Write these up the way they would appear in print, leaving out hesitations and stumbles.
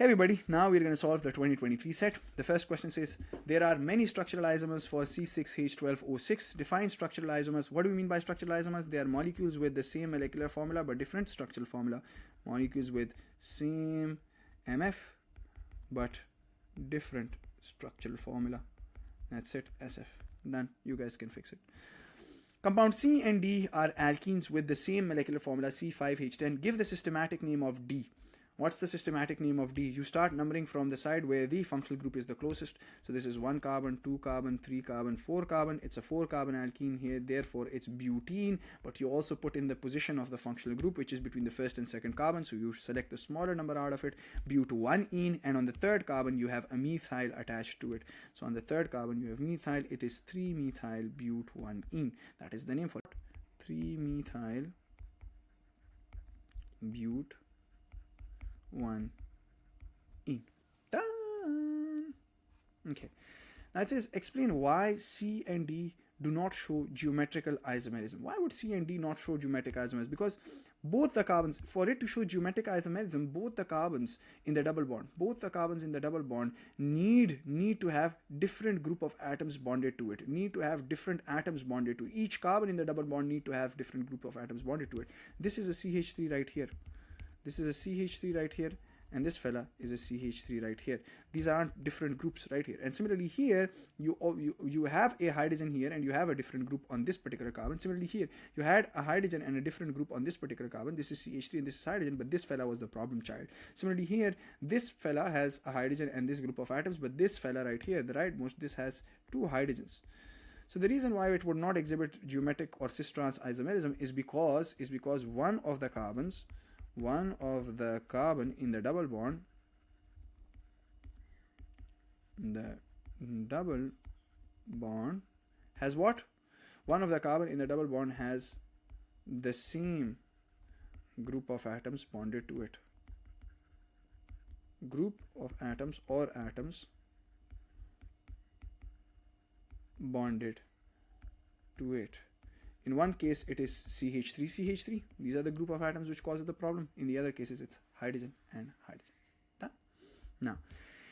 Hey everybody, now we're going to solve the 2023 set. The first question says, there are many structural isomers for C6H12O6. Define structural isomers. What do we mean by structural isomers? They are molecules with the same molecular formula but different structural formula. Molecules with same MF but different structural formula. That's it, SF. Done. You guys can fix it. Compound C and D are alkenes with the same molecular formula C5H10. Give the systematic name of D. What's the systematic name of D? You start numbering from the side where the functional group is the closest. So this is 1 carbon, 2 carbon, 3 carbon, 4 carbon. It's a 4 carbon alkene here, therefore it's butene. But you also put in the position of the functional group, which is between the first and second carbon. So you select the smaller number out of it, but1-ene. And on the third carbon, you have a methyl attached to it. So on the third carbon, you have methyl. It is 3-methyl but1-ene. That is the name for it. 3-methyl but1-ene. Done. Okay. Now it says explain why C and D do not show geometrical isomerism. Why would C and D not show geometric isomerism? Because both the carbons, for it to show geometric isomerism, both the carbons in the double bond need to have different group of atoms bonded to it. Need to have different atoms bonded to it. Each carbon in the double bond need to have different group of atoms bonded to it. This is a CH3 right here. This is a CH3 right here, and this fella is a CH3 right here. These aren't different groups right here. And similarly here, you have a hydrogen here, and you have a different group on this particular carbon. Similarly here, you had a hydrogen and a different group on this particular carbon. This is CH3 and this is hydrogen, but this fella was the problem child. Similarly here, this fella has a hydrogen and this group of atoms, but this fella right here, the rightmost, this has two hydrogens. So the reason why it would not exhibit geometric or cis-trans isomerism is because one of the carbon in the double bond has what? One of the carbon in the double bond has the same group of atoms bonded to it. Group of atoms or atoms bonded to it. In one case, it is CH3. These are the group of atoms which causes the problem. In the other cases, it's hydrogen and hydrogen. Done? Now,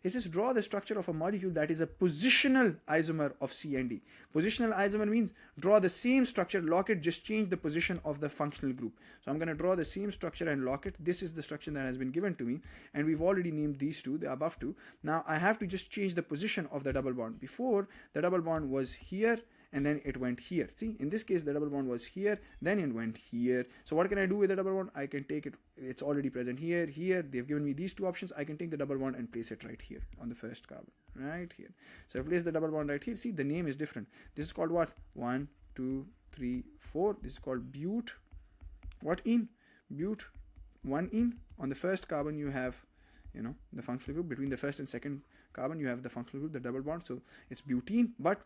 it says draw the structure of a molecule that is a positional isomer of C and D. Positional isomer means draw the same structure, lock it, just change the position of the functional group. So I'm going to draw the same structure and lock it. This is the structure that has been given to me, and we've already named these two, the above two. Now I have to just change the position of the double bond. Before, the double bond was here, and then it went here. See, in this case, the double bond was here, then it went here. So what can I do with the double bond? I can take it, it's already present here, here. They've given me these two options. I can take the double bond and place it right here on the first carbon, right here. So I place the double bond right here. See, the name is different. This is called what? 1, 2, 3, 4. This is called but1-ene. but1-ene. On the first carbon, you have, the functional group. Between the first and second carbon, you have the functional group, the double bond. So it's butene, but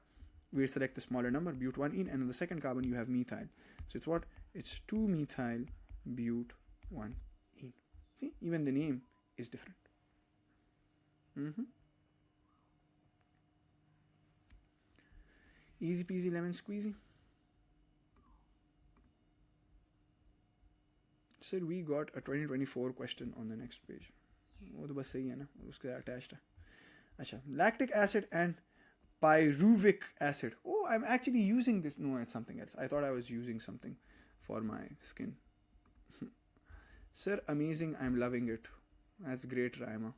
we select the smaller number, but1-ene, and on the second carbon you have methyl. So it's what? It's 2-methyl but1-ene. See, even the name is different. Easy peasy lemon squeezy. Sir, we got a 2024 question on the next page. वो तो बस सही है ना, उसके attached है. अच्छा, lactic acid and pyruvic acid. Oh, I'm actually using this. No, it's something else. I thought I was using something for my skin. Sir, amazing. I'm loving it. That's great, Raima.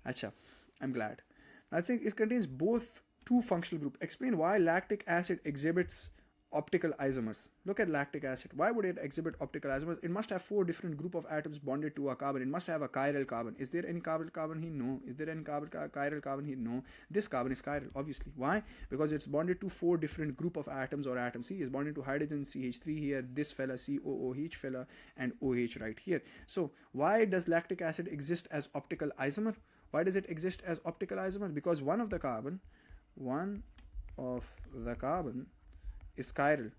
Acha, I'm glad. I think it contains both two functional groups. Explain why lactic acid exhibits optical isomers. Look at lactic acid. Why would it exhibit optical isomers? It must have 4 different group of atoms bonded to a carbon. It must have a chiral carbon. Is there any chiral carbon here? No. Is there any chiral carbon here? No. This carbon is chiral, obviously. Why? Because it's bonded to 4 different group of atoms or atoms. See, it's bonded to hydrogen, CH3 here, this fella, COOH fella, and OH right here. So why does lactic acid exist as optical isomer? Why does it exist as optical isomer? Because one of the carbon is chiral.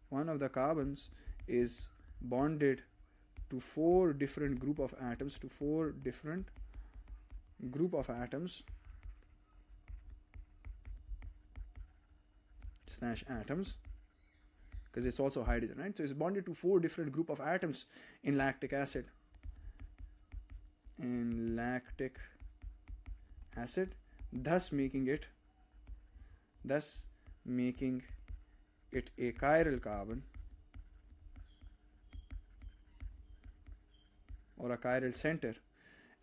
One of the carbons is bonded to 4 different group of atoms, /atoms, because it's also hydrogen, right? So it's bonded to 4 different group of atoms in lactic acid. in lactic acid, thus making it a chiral carbon or a chiral center.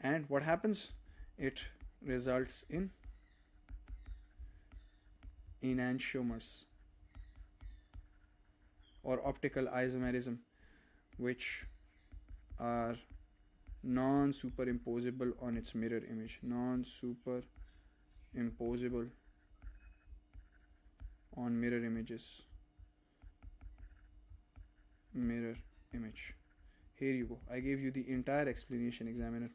And what happens? It results in enantiomers or optical isomerism, which are non-superimposable on its mirror image. Non-superimposable on mirror images. Mirror image. Here you go. I gave you the entire explanation, examiner.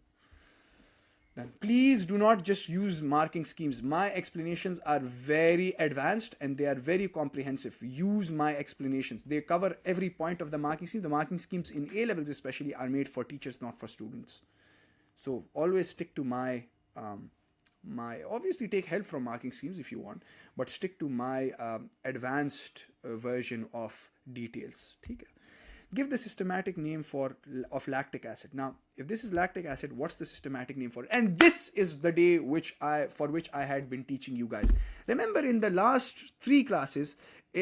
Done. Please do not just use marking schemes. My explanations are very advanced and they are very comprehensive. Use my explanations. They cover every point of the marking scheme. The marking schemes in A levels especially are made for teachers, not for students. So always stick to my obviously take help from marking schemes if you want, but stick to my advanced version of details. Okay? Give the systematic name of lactic acid. Now, if this is lactic acid, what's the systematic name for it? And this is the day for which I had been teaching you guys. Remember, in the last 3 classes,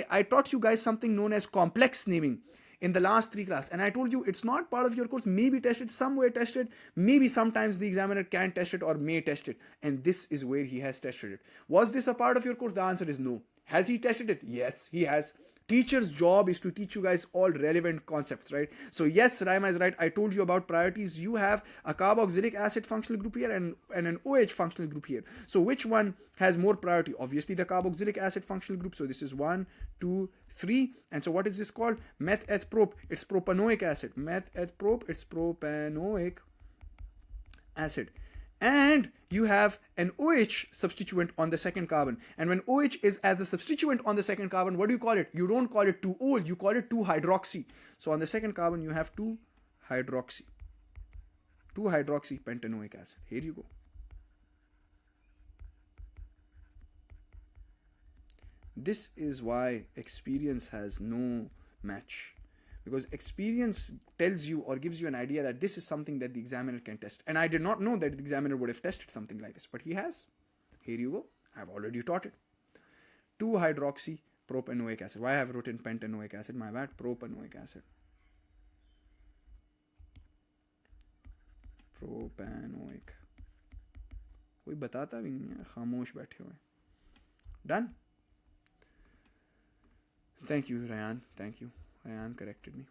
I taught you guys something known as complex naming in the last 3 classes. And I told you it's not part of your course, maybe tested, somewhere tested, maybe sometimes the examiner can test it or may test it. And this is where he has tested it. Was this a part of your course? The answer is no. Has he tested it? Yes, he has. Teacher's job is to teach you guys all relevant concepts, right? So yes, Raima is right. I told you about priorities. You have a carboxylic acid functional group here and an OH functional group here. So which one has more priority? Obviously the carboxylic acid functional group. So this is 1, 2, 3. And so what is this called? Meth-eth-prop. It's propanoic acid. Meth-eth-prop. It's propanoic acid. And you have an OH substituent on the second carbon. And when OH is as the substituent on the second carbon, what do you call it? You don't call it 2-ol, you call it 2-hydroxy. So on the second carbon, you have 2-hydroxy. 2-hydroxy pentanoic acid. Here you go. This is why experience has no match. Because experience tells you or gives you an idea that this is something that the examiner can test. And I did not know that the examiner would have tested something like this, but he has. Here you go. I've already taught it. 2-hydroxy propanoic acid. Why I have written pentanoic acid? My bad. Propanoic acid. Propanoic. कोई बताता भी नहीं है, खामोश बैठे हुए. Done. Thank you, Rayan. Thank you. Rayan corrected me.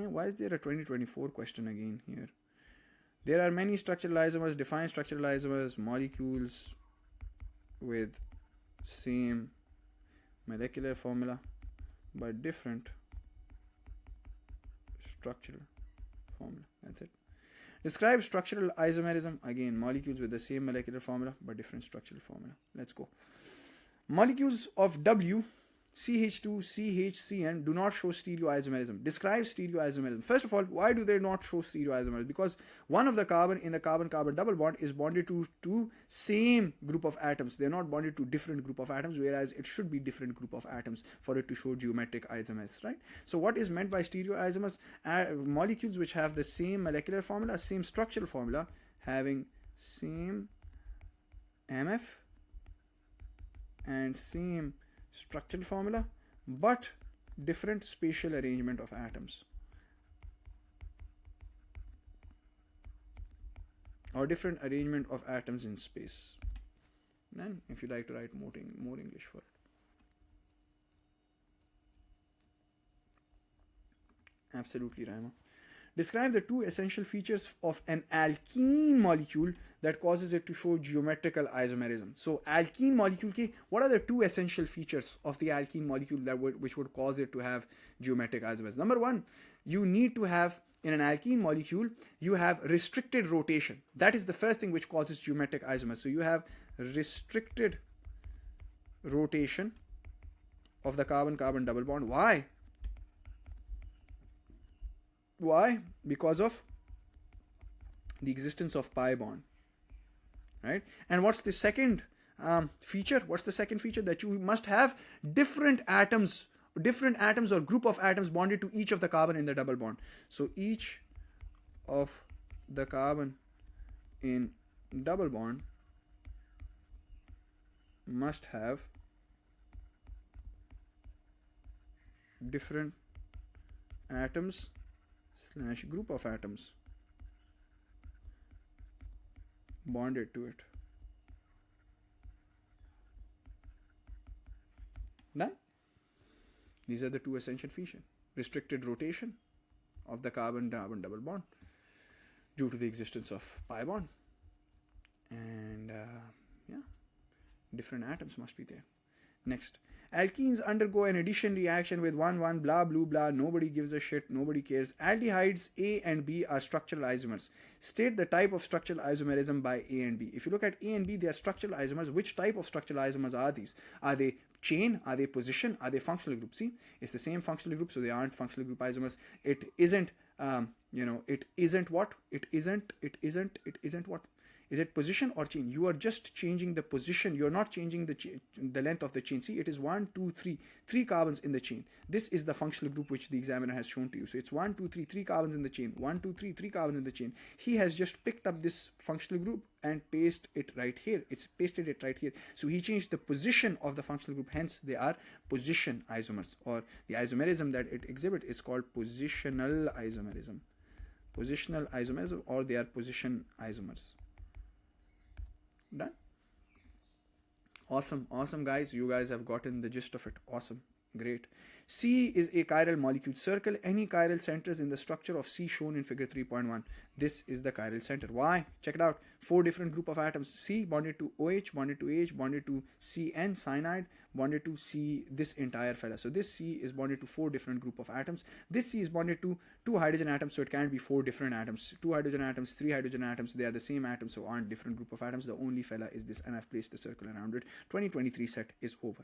Why is there a 2024 question again here? There are many structural isomers. Define structural isomers, molecules with same molecular formula but different structural formula. That's it. Describe structural isomerism. Again, molecules with the same molecular formula but different structural formula. Let's go. Molecules of W, CH2, CHCN do not show stereoisomerism. Describe stereoisomerism. First of all, why do they not show stereoisomerism? Because one of the carbon in the carbon-carbon double bond is bonded to same group of atoms. They're not bonded to different group of atoms, whereas it should be different group of atoms for it to show geometric isomers, right? So what is meant by stereoisomers? Molecules which have the same molecular formula, same structural formula, having same MF and same structural formula but different spatial arrangement of atoms or different arrangement of atoms in space. Then if you like to write more English for it. Absolutely, Raima. Describe the 2 essential features of an alkene molecule that causes it to show geometrical isomerism. So alkene molecule ke, what are the 2 essential features of the alkene molecule which would cause it to have geometric isomerism? Number 1, you need to have, in an alkene molecule, you have restricted rotation. That is the first thing which causes geometric isomers. So you have restricted rotation of the carbon-carbon double bond. Why? Why? Because of the existence of pi bond, right? And what's the second feature? What's the second feature? That you must have different atoms or group of atoms bonded to each of the carbon in the double bond. So each of the carbon in double bond must have different atoms slash group of atoms bonded to it. Done. These are the two essential features. Restricted rotation of the carbon-carbon double bond due to the existence of pi bond, and yeah, different atoms must be there. Next, alkenes undergo an addition reaction with 1,1 blah blah blah, nobody gives a shit, nobody cares. Aldehydes A and B are structural isomers. State the type of structural isomerism by A and B. If you look at A and B, they are structural isomers. Which type of structural isomers are these? Are they chain? Are they position? Are they functional group? See, it's the same functional group, so they aren't functional group isomers. It isn't it isn't what? It isn't what? Is it position or chain? You are just changing the position. You're not changing the length of the chain. See, it is 1, 2, 3. 3 carbons in the chain. This is the functional group which the examiner has shown to you. So it's 1, 2, 3, 3 carbons in the chain. 1, 2, 3, 3 carbons in the chain. He has just picked up this functional group and pasted it right here. It's pasted it right here. So he changed the position of the functional group. Hence, they are position isomers, or the isomerism that it exhibits is called positional isomerism. Positional isomerism, or they are position isomers. Done. Awesome guys, you guys have gotten the gist of it. Awesome, great. C is a chiral molecule. Circle any chiral centers in the structure of C shown in figure 3.1. This is the chiral center. Why? Check it out. 4 different group of atoms. C bonded to OH, bonded to H, bonded to CN, cyanide, bonded to C, this entire fella. So this C is bonded to 4 different group of atoms. This C is bonded to 2 hydrogen atoms, so it can't be 4 different atoms. 2 hydrogen atoms, 3 hydrogen atoms, they are the same atoms, so aren't different group of atoms. The only fella is this, and I've placed the circle around it. 2023 set is over.